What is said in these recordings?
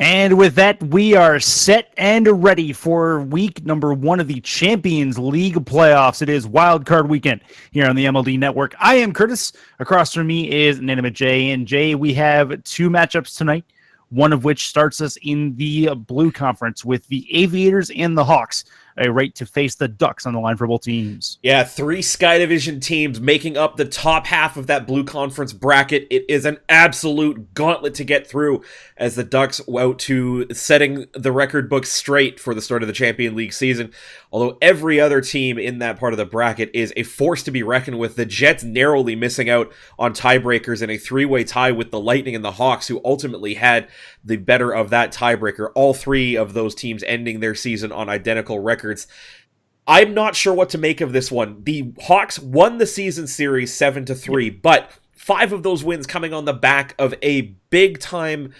And with that, we are set and ready for week number 1 of the Champions League playoffs. It is wildcard weekend here on the MLE Network. I am Curtis. Across from me is Inanimate Jay. And Jay, we have 2 matchups tonight, one of which starts us in the Blue Conference with the Aviators and the Hawks, a right to face the Ducks on the line for both teams. Yeah, 3 Sky Division teams making up the top half of that Blue Conference bracket. It is an absolute gauntlet to get through as the Ducks out to setting the record book straight for the start of the Champion League season. Although every other team in that part of the bracket is a force to be reckoned with. The Jets narrowly missing out on tiebreakers in a 3-way tie with the Lightning and the Hawks, who ultimately had the better of that tiebreaker. All 3 of those teams ending their season on identical records. I'm not sure what to make of this one. The Hawks won the season series 7-3, but 5 of those wins coming on the back of a big-time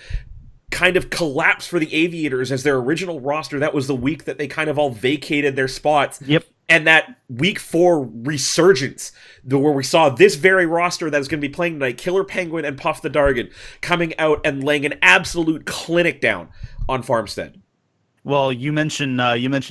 kind of collapse for the Aviators as their original roster. That was the week that they kind of all vacated their spots. Yep. And that week 4 resurgence, where we saw this very roster that is going to be playing tonight, Killer Penguin and Puff the Dargan, coming out and laying an absolute clinic down on Farmstead. Well, you mentioned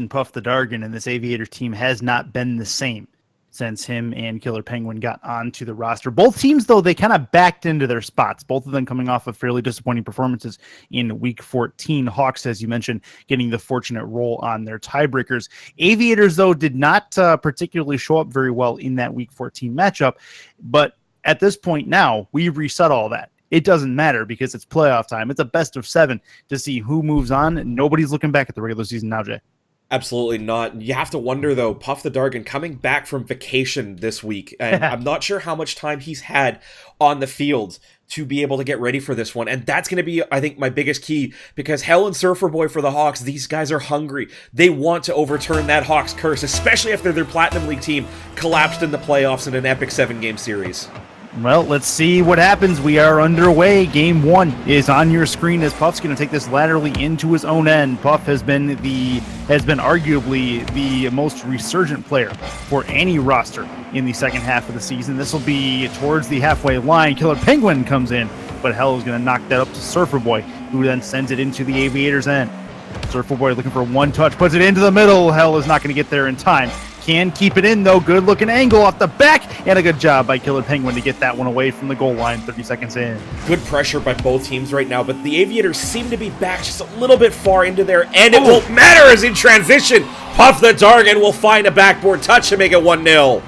Puff the Dargan, and this Aviator team has not been the same since him and Killer Penguin got onto the roster. Both teams, though, they kind of backed into their spots, both of them coming off of fairly disappointing performances in Week 14. Hawks, as you mentioned, getting the fortunate roll on their tiebreakers. Aviators, though, did not particularly show up very well in that Week 14 matchup, but at this point now, we reset all that. It doesn't matter because it's playoff time. It's a best of 7 to see who moves on. Nobody's looking back at the regular season now, Jay. Absolutely not. You have to wonder, though, Puff the Dargan coming back from vacation this week, and I'm not sure how much time he's had on the field to be able to get ready for this one. And that's going to be, I think, my biggest key, because Hell and Surfer Boy for the Hawks, these guys are hungry. They want to overturn that Hawks curse, especially after their Platinum League team collapsed in the playoffs in an epic 7-game series. Well, let's see what happens. We are underway. Game 1 is on your screen as Puff's going to take this laterally into his own end. Puff has been arguably the most resurgent player for any roster in the second half of the season. This will be towards the halfway line. Killer Penguin comes in, but Hell is going to knock that up to Surfer Boy, who then sends it into the Aviators' end. Surfer Boy looking for one touch, puts it into the middle. Hell is not going to get there in time. Can keep it in, though. Good looking angle off the back, and a good job by Killer Penguin to get that one away from the goal line 30 seconds in. Good pressure by both teams right now, but the Aviators seem to be back just a little bit far into their end. It won't matter as in transition. Puff the Dargan will find a backboard touch to make it 1-0.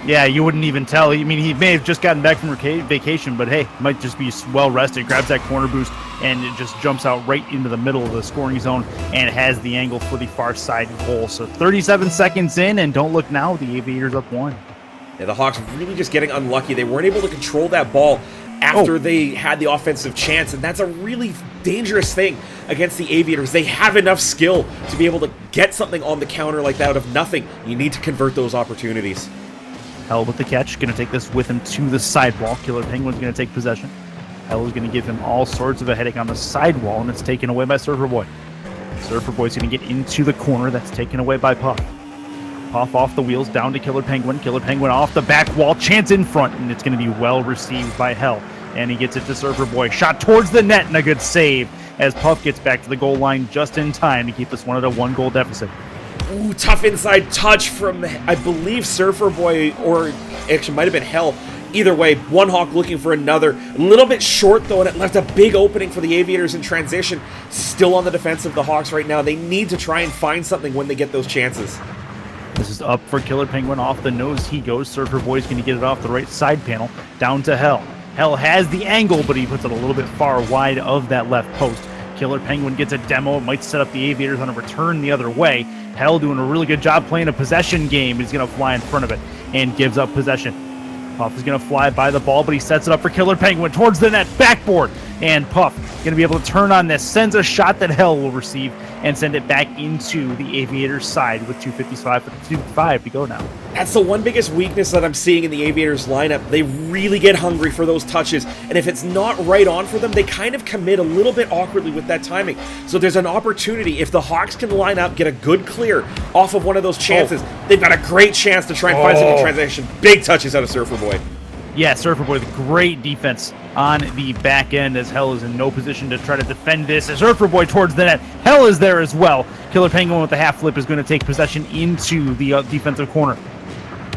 Yeah, you wouldn't even tell. I mean, he may have just gotten back from vacation, but hey, might just be well rested. Grabs that corner boost, and it just jumps out right into the middle of the scoring zone and has the angle for the far side goal. So 37 seconds in, and don't look now, the Aviators up 1. Yeah, the Hawks really just getting unlucky. They weren't able to control that ball after they had the offensive chance, and that's a really dangerous thing against the Aviators. They have enough skill to be able to get something on the counter like that out of nothing. You need to convert those opportunities. Hell with the catch, going to take this with him to the sidewall. Killer Penguin's going to take possession. Hell is going to give him all sorts of a headache on the sidewall, and it's taken away by Surfer Boy. Surfer Boy's going to get into the corner. That's taken away by Puff. Puff off the wheels, down to Killer Penguin. Killer Penguin off the back wall, chance in front, and it's going to be well received by Hell. And he gets it to Surfer Boy. Shot towards the net, and a good save as Puff gets back to the goal line just in time to keep this one at a 1-goal deficit. Ooh, tough inside touch from, I believe, Surfer Boy, or actually might have been Hell. Either way, one Hawk looking for another. A little bit short, though, and it left a big opening for the Aviators in transition. Still on the defense of the Hawks right now. They need to try and find something when they get those chances. This is up for Killer Penguin. Off the nose he goes. Surfer Boy's going to get it off the right side panel. Down to Hell. Hell has the angle, but he puts it a little bit far wide of that left post. Killer Penguin gets a demo. It might set up the Aviators on a return the other way. Hell doing a really good job playing a possession game. He's going to fly in front of it and gives up possession. Puff is going to fly by the ball, but he sets it up for Killer Penguin towards the net. Backboard. And Puff going to be able to turn on this. Sends a shot that Hell will receive and send it back into the Aviators' side with 2:55 to go now. That's the one biggest weakness that I'm seeing in the Aviators lineup. They really get hungry for those touches, and if it's not right on for them, they kind of commit a little bit awkwardly with that timing. So there's an opportunity. If the Hawks can line up, get a good clear off of one of those chances, they've got a great chance to try and find some transition. Big touches out of Surfer Boy. Yeah, Surfer Boy, the great defense on the back end as Hell is in no position to try to defend this. As Surfer Boy towards the net, Hell is there as well. Killer Penguin with the half flip is going to take possession into the defensive corner.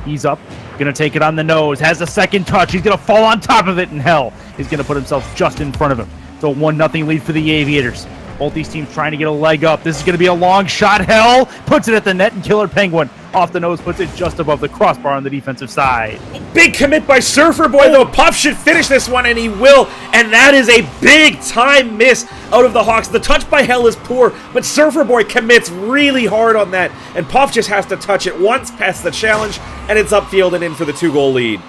He's up, going to take it on the nose, has a second touch. He's going to fall on top of it, and Hell is going to put himself just in front of him. So 1-0 lead for the Aviators. Both these teams trying to get a leg up. This is going to be a long shot. Hell puts it at the net, and Killer Penguin off the nose puts it just above the crossbar on the defensive side. Big commit by Surfer Boy, though. Puff should finish this one, and he will. And that is a big time miss out of the Hawks. The touch by Hell is poor, but Surfer Boy commits really hard on that. And Puff just has to touch it once past the challenge, and it's upfield and in for the 2-goal lead.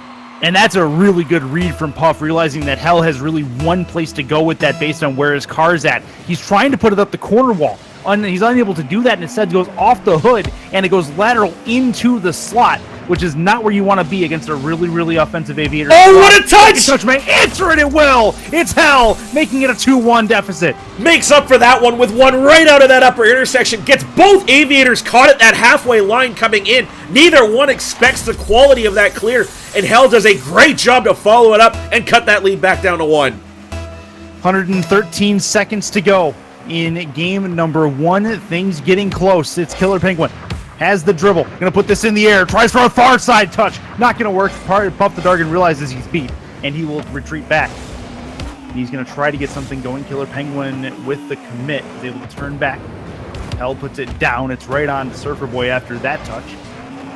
And that's a really good read from Puff, realizing that Hell has really one place to go with that based on where his car's at. He's trying to put it up the corner wall. He's unable to do that, and instead goes off the hood, and it goes lateral into the slot, which is not where you want to be against a really, really offensive Aviator. Oh, what a touch! Touch, man. Answer it, it will! It's Hell, making it a 2-1 deficit. Makes up for that one with one right out of that upper intersection. Gets both Aviators caught at that halfway line coming in. Neither one expects the quality of that clear, and Hell does a great job to follow it up and cut that lead back down to 1. 113 seconds to go in game number 1. Things getting close. It's Killer Penguin. Has the dribble. Gonna put this in the air. Tries for a far side touch. Not gonna work. Puff the Dargan realizes he's beat, and he will retreat back. He's gonna try to get something going. Killer Penguin with the commit is able to turn back. Hell puts it down. It's right on Surfer Boy after that touch.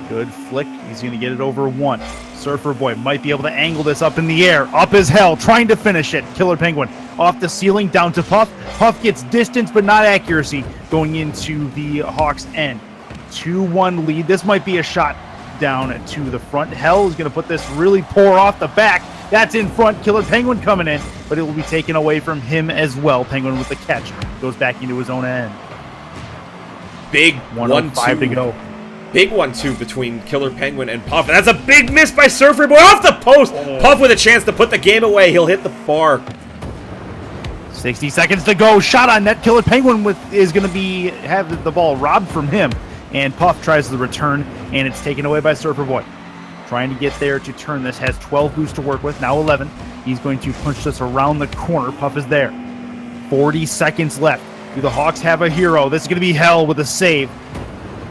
Good flick. He's gonna get it over 1. Surfer Boy might be able to angle this up in the air. Up as Hell, trying to finish it. Killer Penguin off the ceiling, down to Puff. Puff gets distance, but not accuracy, going into the Hawks' end. 2-1 lead. This might be a shot down to the front. Hell is going to put this really poor off the back. That's in front. Killer Penguin coming in, but it will be taken away from him as well. Penguin with the catch. Goes back into his own end. Big 1-5 to go. Big 1-2 between Killer Penguin and Puff. And that's a big miss by Surfer Boy off the post. Puff with a chance to put the game away. He'll hit the bar. 60 seconds to go. Shot on net. Killer Penguin is going to have the ball robbed from him. And Puff tries the return, and it's taken away by Surfer Boy. Trying to get there to turn this. Has 12 boosts to work with. Now 11. He's going to punch this around the corner. Puff is there. 40 seconds left. Do the Hawks have a hero? This is going to be Hell with a save.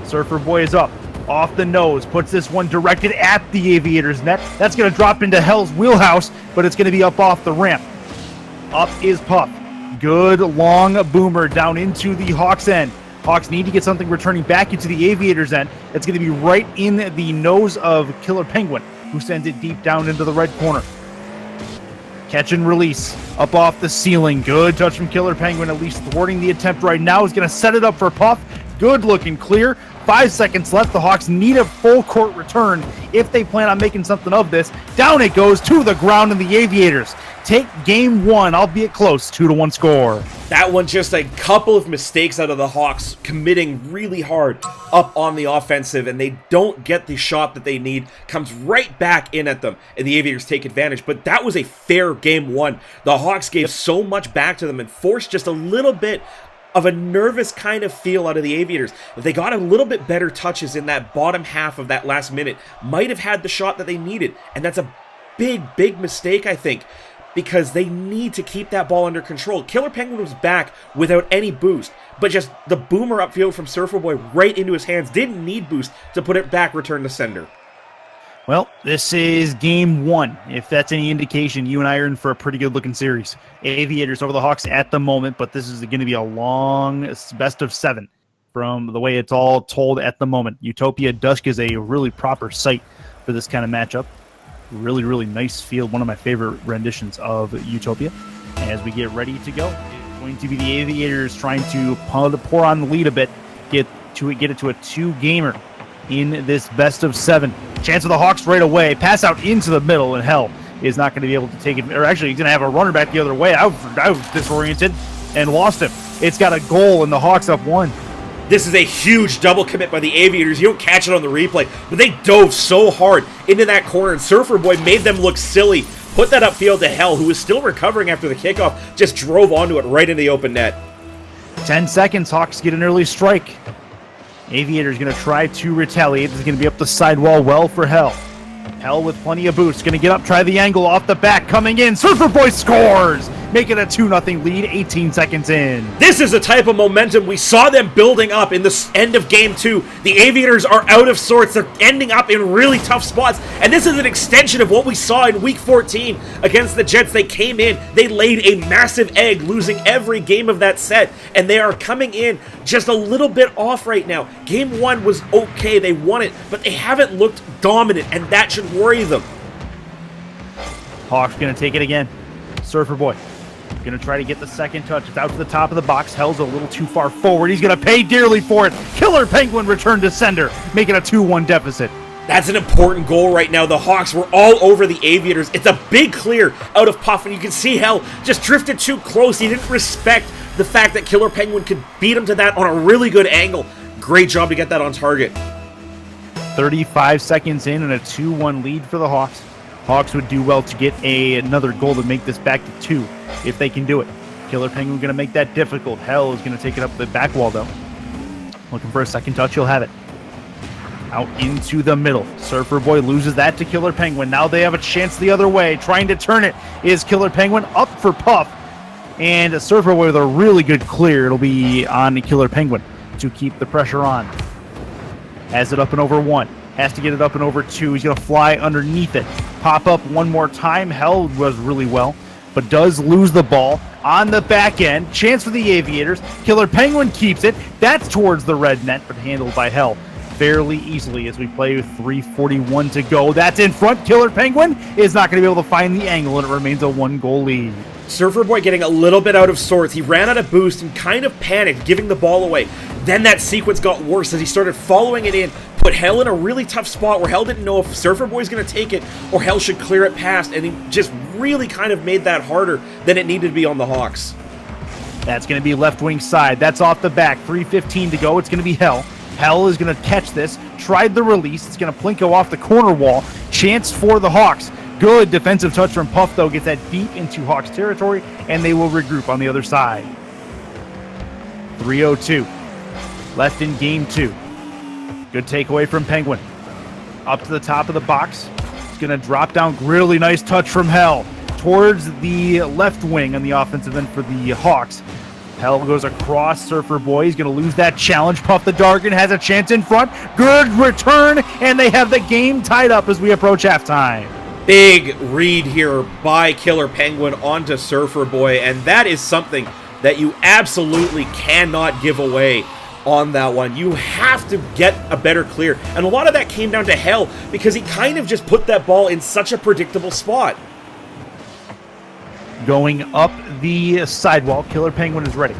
Surfer Boy is up. Off the nose. Puts this one directed at the Aviators net. That's going to drop into Hell's wheelhouse, but it's going to be up off the ramp. Up is Puff. Good long boomer down into the Hawks' end. Hawks need to get something returning back into the Aviators' end. It's going to be right in the nose of Killer Penguin, who sends it deep down into the red corner. Catch and release. Up off the ceiling. Good touch from Killer Penguin, at least thwarting the attempt right now. Is going to set it up for Puff. Good looking clear. 5 seconds left. The Hawks need a full court return if they plan on making something of this. Down it goes to the ground, and the Aviators take game 1, albeit close, 2-1 score. That one, just a couple of mistakes out of the Hawks, committing really hard up on the offensive, and they don't get the shot that they need. Comes right back in at them, and the Aviators take advantage. But that was a fair game 1. The Hawks gave so much back to them and forced just a little bit of a nervous kind of feel out of the Aviators. If they got a little bit better touches in that bottom half of that last minute, might have had the shot that they needed. And that's a big mistake, I think, because they need to keep that ball under control. Killer Penguin was back without any boost, but just the boomer upfield from Surfer Boy right into his hands. Didn't need boost to put it back, return to sender. Well, this is game 1. If that's any indication, you and I are in for a pretty good looking series. Aviators over the Hawks at the moment, but this is going to be a long best of 7 from the way it's all told at the moment. Utopia Dusk is a really proper site for this kind of matchup. Really nice field. One of my favorite renditions of Utopia. As we get ready to go, it's going to be the Aviators trying to pour on the lead a bit, get it to a 2-gamer in this best of 7. Chance of the Hawks right away. Pass out into the middle, and Hell is not going to be able to take it. Or actually, he's going to have a runner back the other way. I was disoriented and lost him. It's got a goal, and the Hawks up 1. This is a huge double commit by the Aviators. You don't catch it on the replay, but they dove so hard into that corner, and Surfer Boy made them look silly. Put that upfield to Hell, who was still recovering after the kickoff, just drove onto it right into the open net. 10 seconds. Hawks get an early strike. Aviators going to try to retaliate. This is going to be up the sidewall well for Hell. Hell with plenty of boost. Going to get up, try the angle off the back. Coming in. Surfer Boy scores. Make it a 2-0 lead 18 seconds in. This is the type of momentum we saw them building up in the end of Game 2. The Aviators are out of sorts. They're ending up in really tough spots. And this is an extension of what we saw in Week 14 against the Jets. They came in. They laid a massive egg, losing every game of that set. And they are coming in just a little bit off right now. Game 1 was okay. They won it. But they haven't looked dominant. And that should worry them. Hawks going to take it again. Surfer Boy going to try to get the second touch. It's out to the top of the box. Hell's a little too far forward. He's going to pay dearly for it. Killer Penguin return to sender, making a 2-1 deficit. That's an important goal right now. The Hawks were all over the Aviators. It's a big clear out of Puff, and you can see Hell just drifted too close. He didn't respect the fact that Killer Penguin could beat him to that on a really good angle. Great job to get that on target. 35 seconds in and a 2-1 lead for the Hawks. Hawks would do well to get another goal to make this back to 2 if they can do it. Killer Penguin going to make that difficult. Hell is going to take it up the back wall, though. Looking for a second touch. He'll have it. Out into the middle. Surfer Boy loses that to Killer Penguin. Now they have a chance the other way. Trying to turn it is Killer Penguin. Up for Puff. And Surfer Boy with a really good clear. It'll be on Killer Penguin to keep the pressure on. Has it up and over 1. Has to get it up and over 2. He's going to fly underneath it. Pop up one more time. Hell was really well, but does lose the ball on the back end. Chance for the Aviators. Killer Penguin keeps it. That's towards the red net, but handled by Hell fairly easily as we play with 3:41 to go. That's in front. Killer Penguin is not going to be able to find the angle, and it remains a 1-goal lead. Surfer Boy getting a little bit out of sorts. He ran out of boost and kind of panicked, giving the ball away. Then that sequence got worse as he started following it in, put Hell in a really tough spot where Hell didn't know if Surfer Boy's going to take it or Hell should clear it past, and he just really kind of made that harder than it needed to be on the Hawks. That's going to be left wing side. That's off the back. 3:15 to go. It's going to be Hell. Hell is going to catch this. Tried the release. It's going to plinko off the corner wall. Chance for the Hawks. Good defensive touch from Puff, though. Gets that deep into Hawks territory, and they will regroup on the other side. 3:02 left in game 2. Good takeaway from Penguin. Up to the top of the box. He's going to drop down. Really nice touch from Hell towards the left wing on the offensive end for the Hawks. Hell goes across Surfer Boy. He's going to lose that challenge. Puff the Dargan has a chance in front. Good return, and they have the game tied up as we approach halftime. Big read here by Killer Penguin onto Surfer Boy, and that is something that you absolutely cannot give away on that one. You have to get a better clear, and a lot of that came down to Hell because he kind of just put that ball in such a predictable spot. Going up the sidewall, Killer Penguin is ready.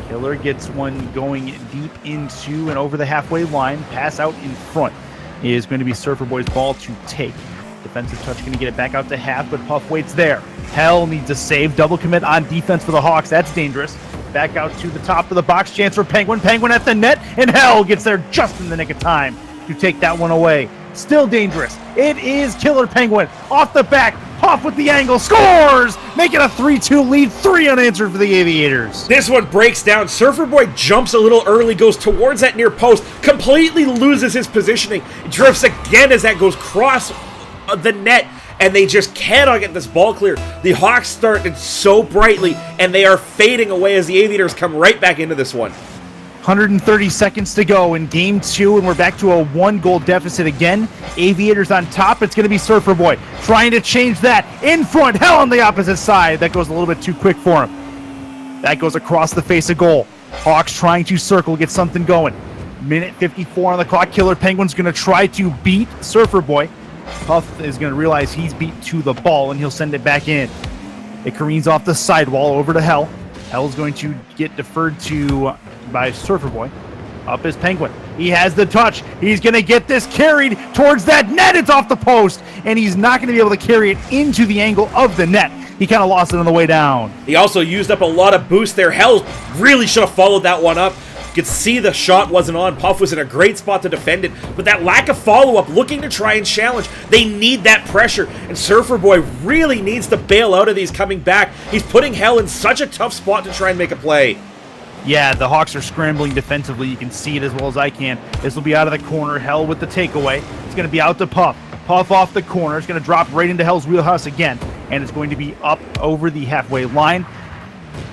Killer gets one going deep into and over the halfway line. Pass out in front is going to be Surfer Boy's ball to take. Defensive touch going to get it back out to half, but Puff waits there. Hell needs a save. Double commit on defense for the Hawks. That's dangerous. Back out to the top of the box. Chance for Penguin. Penguin at the net, and Hell gets there just in the nick of time to take that one away. Still dangerous. It is Killer Penguin off the back. Puff with the angle. Scores! Making a 3-2 lead. 3 unanswered for the Aviators. This one breaks down. Surfer Boy jumps a little early, goes towards that near post, completely loses his positioning, drifts again as that goes cross the net, and they just cannot get this ball clear. The Hawks started so brightly, and they are fading away as the Aviators come right back into this one. 130 seconds to go in game 2, and we're back to a 1-goal deficit again. Aviators on top. It's going to be Surfer Boy trying to change that in front. Hell on the opposite side. That goes a little bit too quick for him. That goes across the face of goal. Hawks trying to circle, get something going. Minute 54 on the clock. Killer Penguin's going to try to beat Surfer Boy. Puff is going to realize he's beat to the ball, and he'll send it back in. It careens off the sidewall over to Hell. Hell's going to get deferred to by Surfer Boy. Up is Penguin. He has the touch. He's going to get this carried towards that net. It's off the post, and he's not going to be able to carry it into the angle of the net. He kind of lost it on the way down. He also used up a lot of boost there. Hell really should have followed that one up. You could see the shot wasn't on. Puff was in a great spot to defend it, but that lack of follow-up, looking to try and challenge, they need that pressure, and Surfer Boy really needs to bail out of these coming back. He's putting Hell in such a tough spot to try and make a play. Yeah, the Hawks are scrambling defensively. You can see it as well as I can. This will be out of the corner. Hell with the takeaway. It's going to be out to Puff. Puff off the corner. It's going to drop right into Hell's wheelhouse again, and it's going to be up over the halfway line.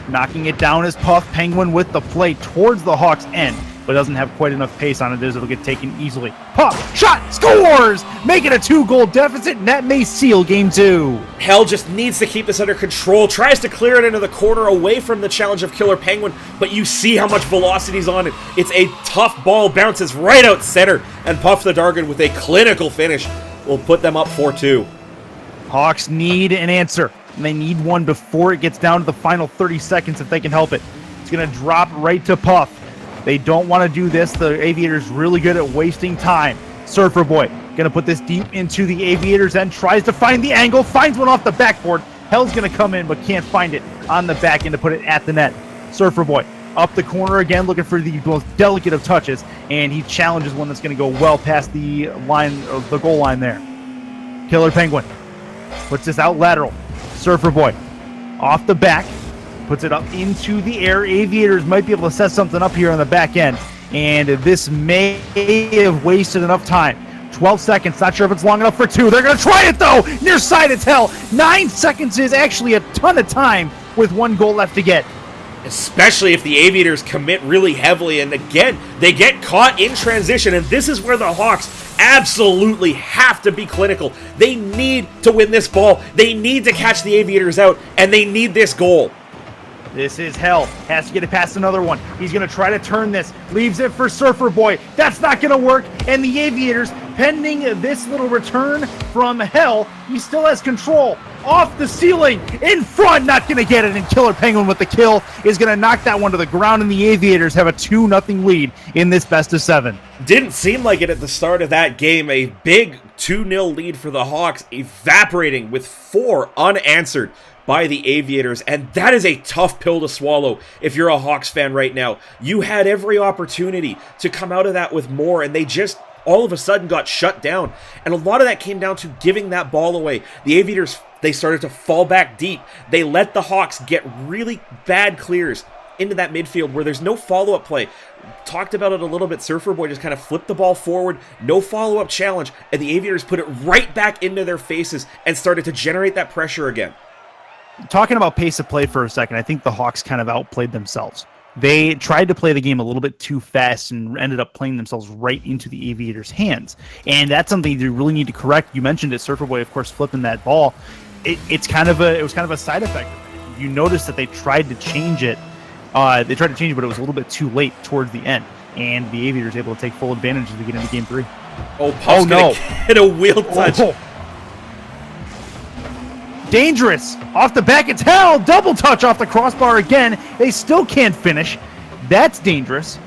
Knocking it down is Puff. Penguin with the play towards the Hawks' end, but doesn't have quite enough pace on it as it'll get taken easily. Puff, shot, scores! Make it a 2-goal deficit, and that may seal game 2. Hell just needs to keep this under control, tries to clear it into the corner away from the challenge of Killer Penguin, but you see how much velocity's on it. It's a tough ball, bounces right out center, and Puff the Dargon with a clinical finish will put them up 4-2. Hawks need an answer, and they need one before it gets down to the final 30 seconds if they can help it. It's going to drop right to Puff. They don't want to do this. The Aviators really good at wasting time. Surfer Boy going to put this deep into the Aviators and tries to find the angle, finds one off the backboard. Hell's going to come in but can't find it on the back end to put it at the net. Surfer Boy up the corner again, looking for the most delicate of touches, and he challenges one that's going to go well past the line of the goal line there. Killer Penguin puts this out lateral. Surfer Boy off the back, puts it up into the air. Aviators might be able to set something up here on the back end, and this may have wasted enough time. 12 seconds, not sure if it's long enough for 2. They're going to try it, though! Near side, it's Hell. 9 seconds is actually a ton of time with 1 goal left to get. Especially if the Aviators commit really heavily, and again, they get caught in transition, and this is where the Hawks absolutely have to be clinical. They need to win this ball, they need to catch the Aviators out, and they need this goal. This is Hell. Has to get it past another one. He's going to try to turn this. Leaves it for Surfer Boy. That's not going to work. And the Aviators, pending this little return from Hell, he still has control. Off the ceiling. In front. Not going to get it. And Killer Penguin with the kill is going to knock that one to the ground. And the Aviators have a 2-0 lead in this best of 7. Didn't seem like it at the start of that game. A big 2-0 lead for the Hawks, evaporating with 4 unanswered by the Aviators, and that is a tough pill to swallow if you're a Hawks fan right now. You had every opportunity to come out of that with more, and they just all of a sudden got shut down, and a lot of that came down to giving that ball away. The Aviators, they started to fall back deep. They let the Hawks get really bad clears into that midfield where there's no follow-up play. Talked about it a little bit. Surfer Boy just kind of flipped the ball forward, no follow-up challenge, and the Aviators put it right back into their faces and started to generate that pressure again. Talking about pace of play for a second, I think the Hawks kind of outplayed themselves. They tried to play the game a little bit too fast and ended up playing themselves right into the Aviators' hands. And that's something you really need to correct. You mentioned it, Surfer Boy, of course, flipping that ball. It was kind of a side effect. You notice that they tried to change it. But it was a little bit too late towards the end. And the Aviators able to take full advantage as we get into game 3. Oh, Puff's gonna get a wheel touch. Oh. Dangerous. Off the back, it's Hell. Double touch off the crossbar again. They still can't finish. That's dangerous.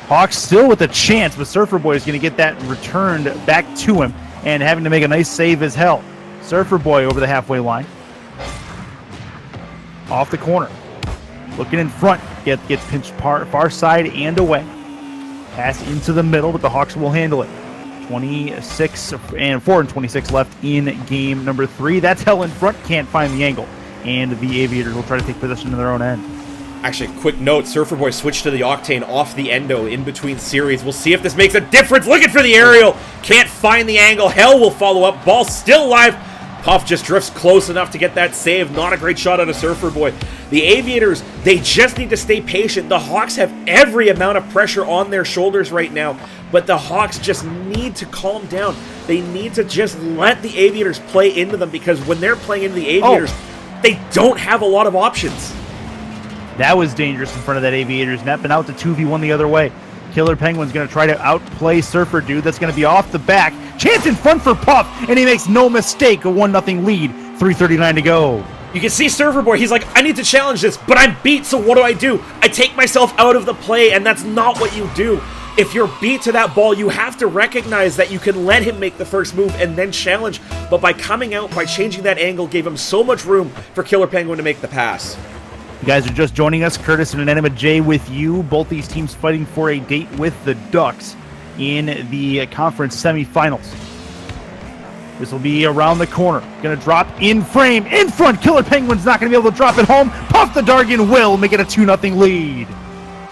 Hawks still with a chance, but Surfer Boy is going to get that returned back to him and having to make a nice save as Hell. Surfer Boy over the halfway line. Off the corner. Looking in front. Gets pinched far side and away. Pass into the middle, but the Hawks will handle it. 4:26 left in game number 3. That's Hell in front, can't find the angle, and the Aviators will try to take possession of their own end. Actually, quick note, Surfer Boy switched to the Octane off the endo in between series. We'll see if this makes a difference. Looking for the aerial, can't find the angle. Hell will follow up, ball still live. Puff just drifts close enough to get that save. Not a great shot out of Surfer Boy. The Aviators, they just need to stay patient. The Hawks have every amount of pressure on their shoulders right now, but the Hawks just need to calm down. They need to just let the Aviators play into them, because when they're playing into the Aviators, they don't have a lot of options. That was dangerous in front of that Aviators net, but out to 2v1 the other way. Killer Penguin's going to try to outplay Surfer Dude. That's going to be off the back. Chance in front for Puff, and he makes no mistake. A 1-0 lead. 3:39 to go. You can see Surfer Boy, he's like, I need to challenge this, but I'm beat, so what do? I take myself out of the play, and that's not what you do. If you're beat to that ball, you have to recognize that you can let him make the first move and then challenge, but by coming out, by changing that angle, gave him so much room for Killer Penguin to make the pass. You guys are just joining us. Curtis and Enema J with you. Both these teams fighting for a date with the Ducks in the conference semifinals. This will be around the corner. Going to drop in frame. In front. Killer Penguin's not going to be able to drop it home. Puff the Dargon will make it a 2-0 lead.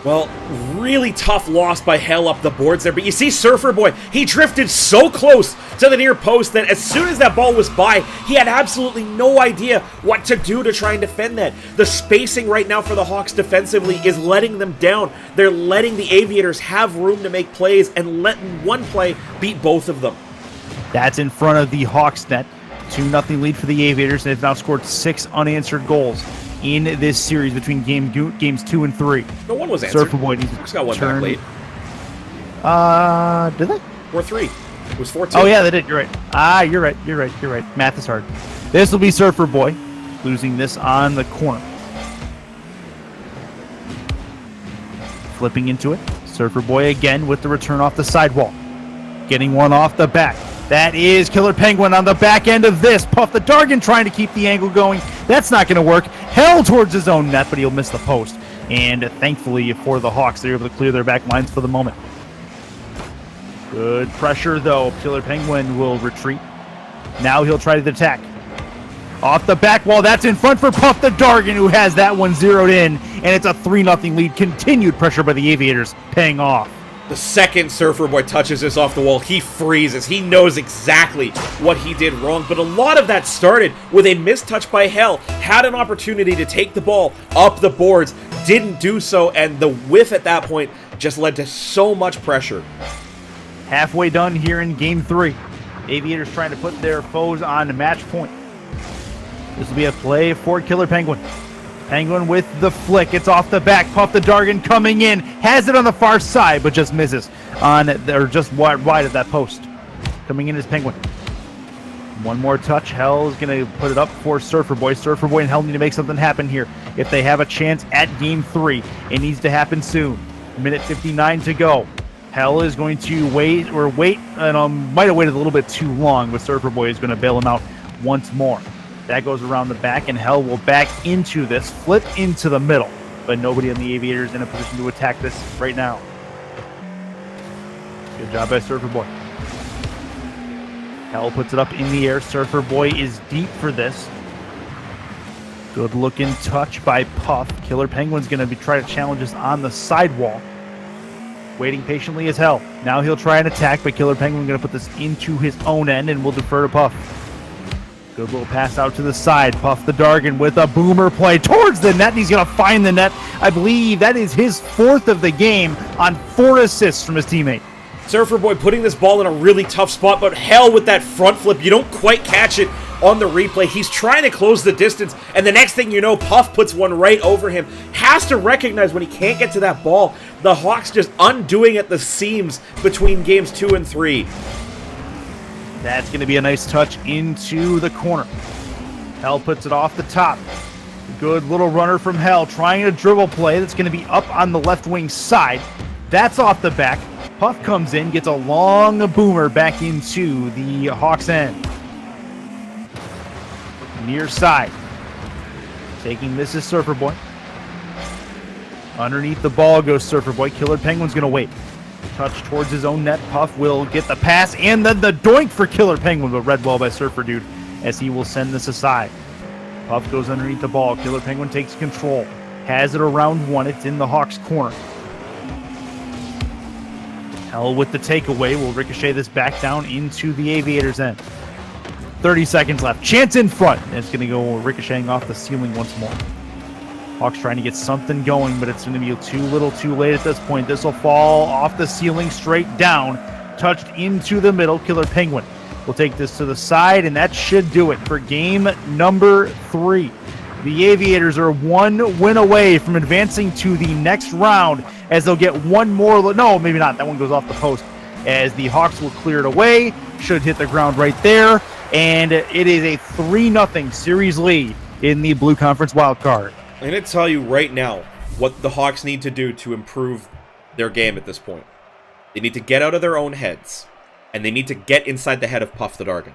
Well, really tough loss by Hell up the boards there, but you see Surfer Boy, he drifted so close to the near post that as soon as that ball was by, he had absolutely no idea what to do to try and defend that. The spacing right now for the Hawks defensively is letting them down. They're letting the Aviators have room to make plays and letting one play beat both of them. That's in front of the Hawks net. 2-0 lead for the Aviators, and they've now scored 6 unanswered goals in this series between games 2 and 3. No one was answered. Surfer Boy needs Just got one back late. Did they? 4-3. It was 4-2. Oh yeah, they did. You're right. You're right. Math is hard. This will be Surfer Boy losing this on the corner. Flipping into it. Surfer Boy again with the return off the sidewall. Getting one off the back. That is Killer Penguin on the back end of this. Puff the Dargan trying to keep the angle going. That's not going to work. Hell towards his own net, but he'll miss the post. And thankfully for the Hawks, they're able to clear their back lines for the moment. Good pressure, though. Killer Penguin will retreat. Now he'll try to attack. Off the back wall, that's in front for Puff the Dargan, who has that one zeroed in. And it's a 3-0 lead. Continued pressure by the Aviators paying off. The second Surfer Boy touches this off the wall, he freezes. He knows exactly what he did wrong, but a lot of that started with a missed touch by Hell. Had an opportunity to take the ball up the boards, didn't do so, and the whiff at that point just led to so much pressure. Halfway done here in Game 3. Aviators trying to put their foes on match point. This will be a play for Killer Penguin. Penguin with the flick. It's off the back. Puff the Dargan coming in. Has it on the far side, but just misses on, or just wide of that post. Coming in is Penguin. One more touch. Hell is going to put it up for Surfer Boy. Surfer Boy and Hell need to make something happen here. If they have a chance at Game 3, it needs to happen soon. Minute 59 to go. Hell is going to wait, and might have waited a little bit too long, but Surfer Boy is going to bail him out once more. That goes around the back, and Hell will back into this, flip into the middle. But nobody on the Aviators in a position to attack this right now. Good job by Surfer Boy. Hell puts it up in the air. Surfer Boy is deep for this. Good looking touch by Puff. Killer Penguin's going to try to challenge us on the sidewall. Waiting patiently as Hell. Now he'll try and attack, but Killer Penguin going to put this into his own end and will defer to Puff. Good little pass out to the side. Puff the Dargan with a boomer play towards the net. And he's going to find the net. I believe that is his 4th of the game on 4 assists from his teammate. Surfer Boy putting this ball in a really tough spot, but Hell with that front flip. You don't quite catch it on the replay. He's trying to close the distance, and the next thing you know, Puff puts one right over him. Has to recognize when he can't get to that ball. The Hawks just undoing at the seams between games 2 and 3. That's going to be a nice touch into the corner. Hell puts it off the top. Good little runner from Hell, trying a dribble play that's going to be up on the left wing side. That's off the back. Puff comes in, gets a long boomer back into the Hawks end. Near side. Taking this is Surfer Boy. Underneath the ball goes Surfer Boy. Killer Penguin's going to wait. Touch towards his own net. Puff will get the pass and then the doink for Killer Penguin, but read well by Surfer Dude as he will send this aside. Puff goes underneath the ball. Killer Penguin takes control. Has it around 1. It's in the Hawks' corner. Hell with the takeaway will ricochet this back down into the Aviators' end. 30 seconds left. Chance in front. And it's going to go ricocheting off the ceiling once more. Hawks trying to get something going, but it's going to be too little too late at this point. This will fall off the ceiling straight down. Touched into the middle. Killer Penguin will take this to the side, and that should do it for game number 3. The Aviators are 1 win away from advancing to the next round as they'll get one more. No, maybe not. That one goes off the post as the Hawks will clear it away. Should hit the ground right there, and it is a 3-0 series lead in the Blue Conference wild card. I'm going to tell you right now what the Hawks need to do to improve their game at this point. They need to get out of their own heads, and they need to get inside the head of Puff the Dargan.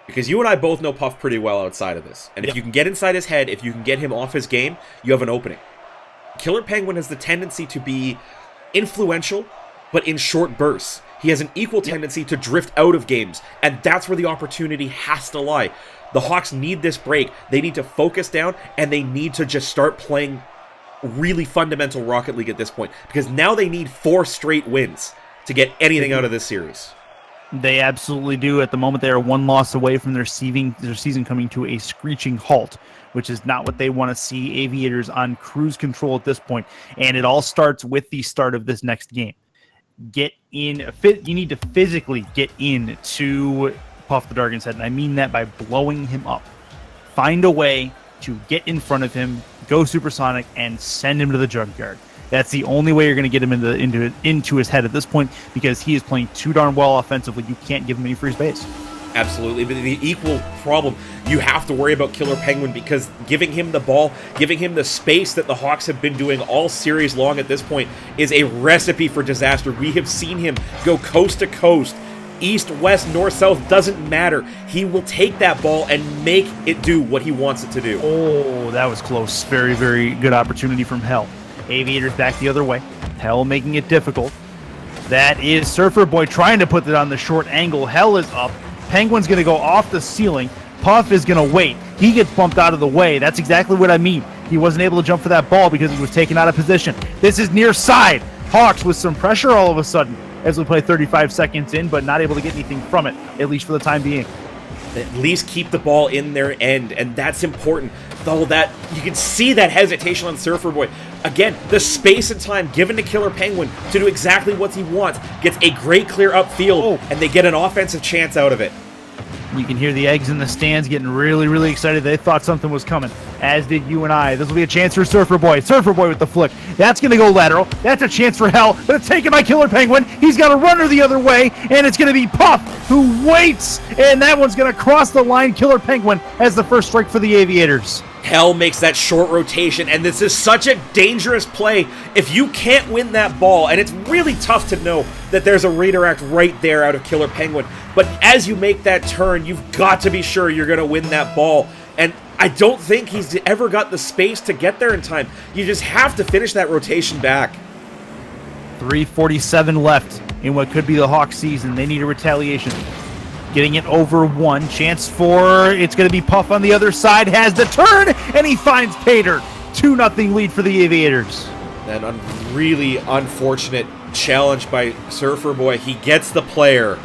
Because you and I both know Puff pretty well outside of this. And if you can get inside his head, if you can get him off his game, you have an opening. Killer Penguin has the tendency to be influential, but in short bursts. He has an equal tendency to drift out of games, and that's where the opportunity has to lie. The Hawks need this break. They need to focus down, and they need to just start playing really fundamental Rocket League at this point, because now they need 4 straight wins to get anything out of this series. They absolutely do. At the moment, they are 1 loss away from their season coming to a screeching halt, which is not what they want to see. Aviators on cruise control at this point, and it all starts with the start of this next game. Get in. You need to physically get in to Puff the Darken's head, and I mean that by blowing him up. Find a way to get in front of him, go supersonic, and send him to the junkyard. That's the only way you're going to get him into his head at this point, because he is playing too darn well offensively. You can't give him any free space. Absolutely, but the equal problem, you have to worry about Killer Penguin, because giving him the ball, giving him the space that the Hawks have been doing all series long at this point is a recipe for disaster. We have seen him go coast to coast, east, west, north, south, doesn't matter. He will take that ball and make it do what he wants it to do. Oh, that was close. Very, very good opportunity from Hell. Aviators back the other way. Hell making it difficult. That is Surfer Boy trying to put it on the short angle. Hell is up. Penguin's going to go off the ceiling. Puff is going to wait. He gets bumped out of the way. That's exactly what I mean. He wasn't able to jump for that ball because he was taken out of position. This is near side. Hawks with some pressure all of a sudden as we play 35 seconds in, but not able to get anything from it, at least for the time being. At least keep the ball in their end, and that's important. Though that you can see that hesitation on Surfer Boy. Again, the space and time given to Killer Penguin to do exactly what he wants. Gets a great clear upfield, and they get an offensive chance out of it. You can hear the eggs in the stands getting really, really excited. They thought something was coming, as did you and I. This will be a chance for Surfer Boy. Surfer Boy with the flick. That's going to go lateral. That's a chance for Hell, but it's taken by Killer Penguin. He's got a runner the other way, and it's going to be Puff who waits, and that one's going to cross the line. Killer Penguin has the first strike for the Aviators. Hell makes that short rotation, and this is such a dangerous play if you can't win that ball, and it's really tough to know that there's a redirect right there out of Killer Penguin, but as you make that turn, you've got to be sure you're going to win that ball, and I don't think he's ever got the space to get there in time. You just have to finish that rotation back. 3:47 left in what could be the Hawks season. They need a retaliation. Getting it over 1. Chance for, it's going to be Puff on the other side. Has the turn, and he finds Pater. 2-0 lead for the Aviators. An really unfortunate challenge by Surfer Boy. He gets the player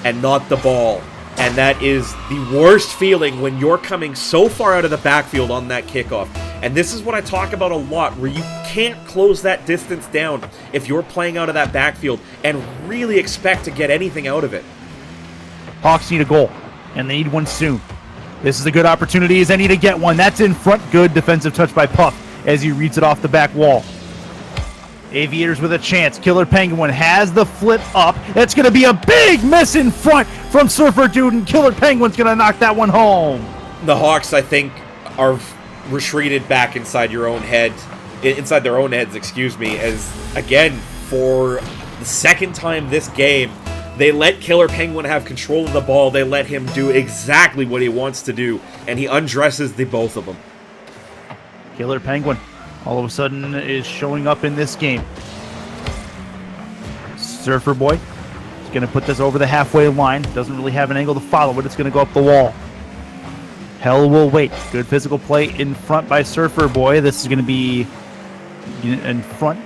and not the ball. And that is the worst feeling when you're coming so far out of the backfield on that kickoff. And this is what I talk about a lot, where you can't close that distance down if you're playing out of that backfield and really expect to get anything out of it. Hawks need a goal, and they need one soon. This is a good opportunity as they need to get one. That's in front. Good defensive touch by Puff as he reads it off the back wall. Aviators with a chance. Killer Penguin has the flip up. It's going to be a big miss in front from Surfer Dude, and Killer Penguin's going to knock that one home. The Hawks, I think, are retreated back inside their own heads, as, again, for the second time this game, they let Killer Penguin have control of the ball. They let him do exactly what he wants to do, and he undresses the both of them. Killer Penguin, all of a sudden, is showing up in this game. Surfer Boy is going to put this over the halfway line. Doesn't really have an angle to follow, but it's going to go up the wall. Hell will wait. Good physical play in front by Surfer Boy. This is going to be in front.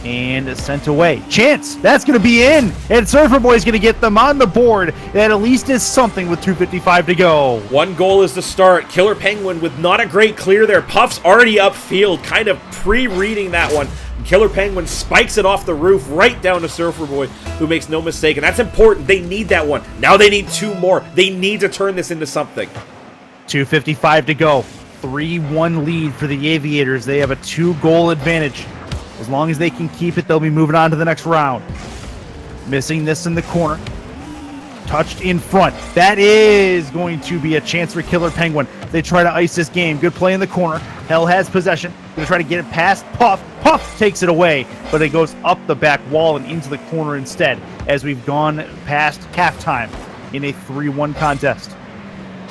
And sent away. Chance! That's going to be in! And Surfer Boy's going to get them on the board. That at least is something with 2:55 to go. One goal is the start. Killer Penguin with not a great clear there. Puff's already upfield, kind of pre-reading that one. Killer Penguin spikes it off the roof right down to Surfer Boy, who makes no mistake. And that's important. They need that one. Now they need 2 more. They need to turn this into something. 2:55 to go. 3-1 lead for the Aviators. They have a 2-goal advantage. As long as they can keep it, they'll be moving on to the next round. Missing this in the corner. Touched in front. That is going to be a chance for Killer Penguin. They try to ice this game. Good play in the corner. Hell has possession. Going to try to get it past Puff. Puff takes it away, but it goes up the back wall and into the corner instead, as we've gone past halftime in a 3-1 contest.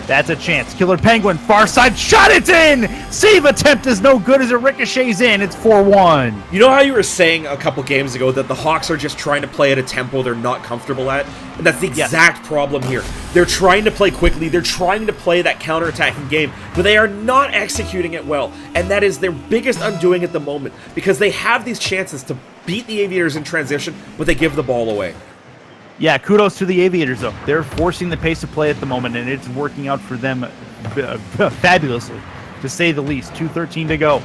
That's a chance. Killer Penguin, far side shot, it's in! Save attempt is no good as it ricochets in. It's 4-1. You know how you were saying a couple games ago that the Hawks are just trying to play at a tempo they're not comfortable at? And that's the exact problem here. They're trying to play quickly, they're trying to play that counterattacking game, but they are not executing it well. And that is their biggest undoing at the moment, because they have these chances to beat the Aviators in transition, but they give the ball away. Yeah, kudos to the Aviators, though. They're forcing the pace of play at the moment, and it's working out for them fabulously, to say the least. 2:13 to go.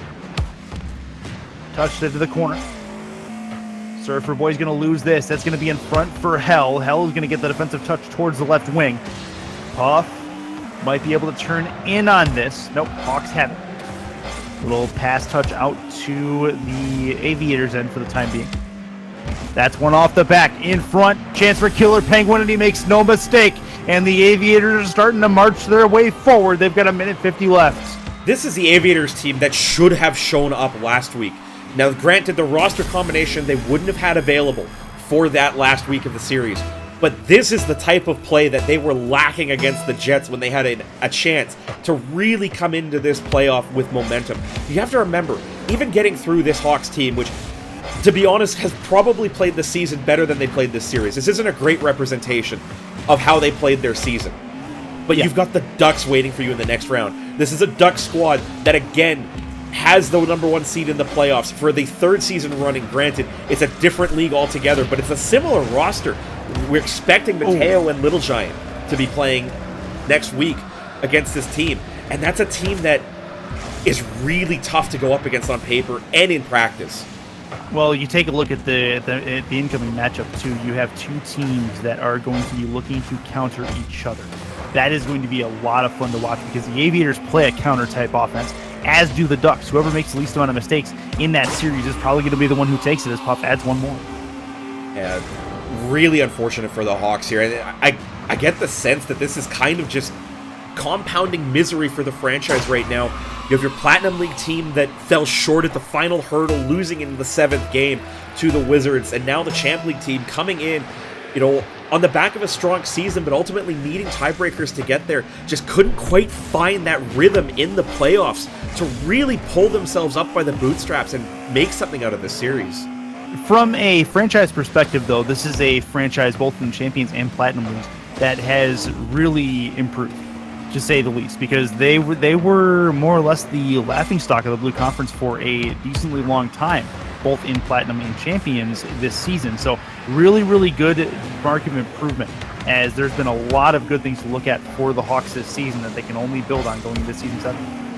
Touched it to the corner. Surfer Boy's going to lose this. That's going to be in front for Hell. Hell is going to get the defensive touch towards the left wing. Puff might be able to turn in on this. Nope, Hawks have it. Little pass touch out to the Aviators end for the time being. That's one off the back. In front, chance for Killer Penguin, and he makes no mistake. And the Aviators are starting to march their way forward. They've got 1:50 left. This is the Aviators team that should have shown up last week. Now, granted, the roster combination they wouldn't have had available for that last week of the series. But this is the type of play that they were lacking against the Jets when they had a chance to really come into this playoff with momentum. You have to remember, even getting through this Hawks team, which, to be honest, has probably played the season better than they played this series. This isn't a great representation of how they played their season. But you've got the Ducks waiting for you in the next round. This is a Ducks squad that, again, has the #1 seed in the playoffs for the third season running. Granted, it's a different league altogether, but it's a similar roster. We're expecting Mateo and Little Giant to be playing next week against this team. And that's a team that is really tough to go up against on paper and in practice. Well, you take a look at the incoming matchup, too. You have two teams that are going to be looking to counter each other. That is going to be a lot of fun to watch because the Aviators play a counter-type offense, as do the Ducks. Whoever makes the least amount of mistakes in that series is probably going to be the one who takes it as Puff adds one more. Yeah, really unfortunate for the Hawks here. And I get the sense that this is kind of just compounding misery for the franchise right now. You have your Platinum League team that fell short at the final hurdle, losing in the 7th game to the Wizards, and now the Champ League team coming in, on the back of a strong season, but ultimately needing tiebreakers to get there, just couldn't quite find that rhythm in the playoffs to really pull themselves up by the bootstraps and make something out of this series. From a franchise perspective, though, this is a franchise both in Champions and Platinum Leagues that has really improved, to say the least, because they were more or less the laughingstock of the Blue Conference for a decently long time, both in Platinum and Champions this season. So really, really good market of improvement, as there's been a lot of good things to look at for the Hawks this season that they can only build on going into Season 7.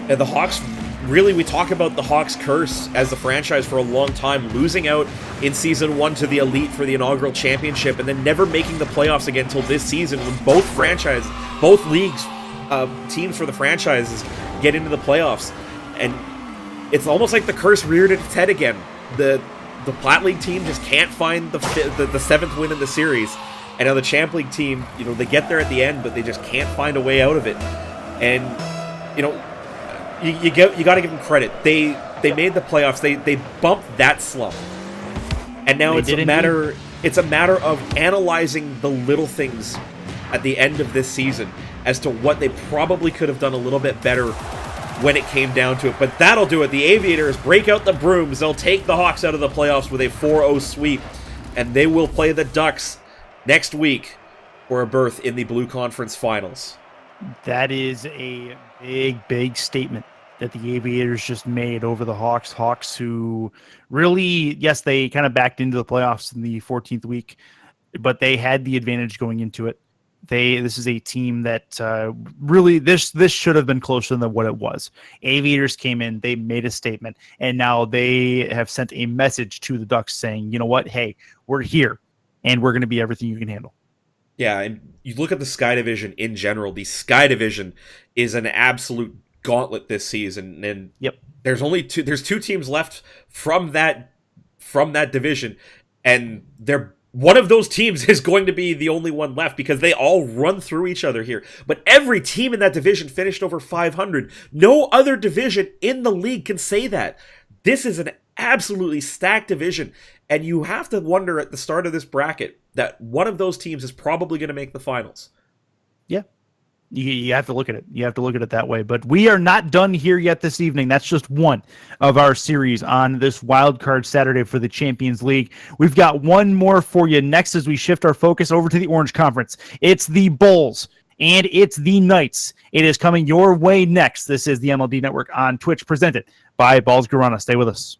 And the Hawks, really, we talk about the Hawks curse as a franchise for a long time, losing out in Season 1 to the Elite for the inaugural championship, and then never making the playoffs again until this season when both leagues, teams for the franchises get into the playoffs. And it's almost like the curse reared its head again. The Plat League team just can't find the 7th win in the series, and now the Champ League team, they get there at the end, but they just can't find a way out of it. And you got to give them credit. They made the playoffs. They bumped that slump, and now it's a matter of analyzing the little things at the end of this season as to what they probably could have done a little bit better when it came down to it. But that'll do it. The Aviators break out the brooms. They'll take the Hawks out of the playoffs with a 4-0 sweep, and they will play the Ducks next week for a berth in the Blue Conference Finals. That is a big, big statement that the Aviators just made over the Hawks. Hawks who really, yes, they kind of backed into the playoffs in the 14th week, but they had the advantage going into it. This is a team that really this should have been closer than what it was. Aviators came in, they made a statement, and now they have sent a message to the Ducks saying, you know what, hey, we're here, and we're going to be everything you can handle. Yeah, and you look at the Sky Division in general. The Sky Division is an absolute gauntlet this season, and there's two teams left from that division, and one of those teams is going to be the only one left because they all run through each other here. But every team in that division finished over 500. No other division in the league can say that. This is an absolutely stacked division, and you have to wonder at the start of this bracket that one of those teams is probably going to make the finals. You have to look at it. You have to look at it that way. But we are not done here yet this evening. That's just one of our series on this wild card Saturday for the Champions League. We've got one more for you next as we shift our focus over to the Orange Conference. It's the Bulls and it's the Knights. It is coming your way next. This is the MLD Network on Twitch, presented by Balls Garana. Stay with us.